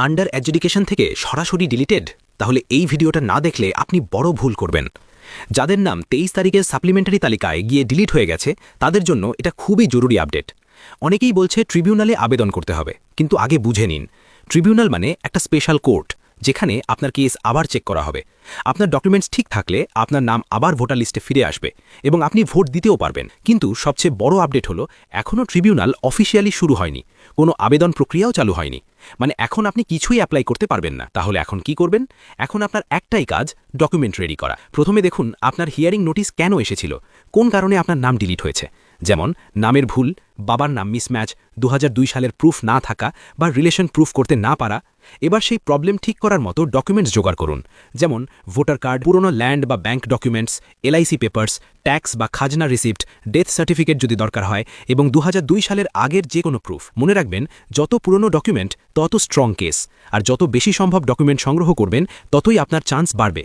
Under adjudication থেকে সরাসরি deleted? তাহলে এই ভিডিওটা না দেখলে আপনি বড় ভুল করবেন। যাদের নাম 23 তারিখের সাপ্লিমেন্টারি তালিকায় গিয়ে ডিলিট হয়ে গেছে তাদের জন্য এটা খুবই জরুরি আপডেট। অনেকেই বলছে ট্রিবিউনালে আবেদন করতে হবে, কিন্তু আগে বুঝে নিন, ট্রিবিউনাল মানে একটা স্পেশাল কোর্ট, যেখানে আপনার কেস আবার চেক করা হবে। আপনার ডকুমেন্টস ঠিক থাকলে আপনার নাম আবার ভোটার লিস্টে ফিরে আসবে এবং আপনি ভোট দিতেও পারবেন। কিন্তু সবচেয়ে বড় আপডেট হলো, এখনও ট্রিবিউনাল অফিসিয়ালি শুরু হয়নি, কোনো আবেদন প্রক্রিয়াও চালু হয়নি। মানে এখন আপনি কিছুই অ্যাপ্লাই করতে পারবেন না। তাহলে এখন কি করবেন? এখন আপনার একটাই কাজ, ডকুমেন্ট রেডি করা। প্রথমে দেখুন আপনার হিয়ারিং নোটিশ কেন এসেছিল, কোন কারণে আপনার নাম ডিলিট হয়েছে। যেমন নামের ভুল, বাবার নাম মিসম্যাচ, 2002 সালের প্রুফ না থাকা বা রিলেশন প্রুফ করতে না পারা। এবার সেই প্রবলেম ঠিক করার মতো ডকুমেন্টস জোগাড় করুন, যেমন ভোটার কার্ড, পুরনো ল্যান্ড বা bank documents, LIC papers, tax বা খাজনা রিসিপ্ট, ডেথ সার্টিফিকেট যদি দরকার হয়, এবং 2002 সালের আগের যে কোনো প্রুফ। মনে রাখবেন, যত পুরনো ডকুমেন্ট তত স্ট্রং কেস, আর যত বেশি সম্ভব ডকুমেন্ট সংগ্রহ করবেন ততই আপনার চান্স বাড়বে।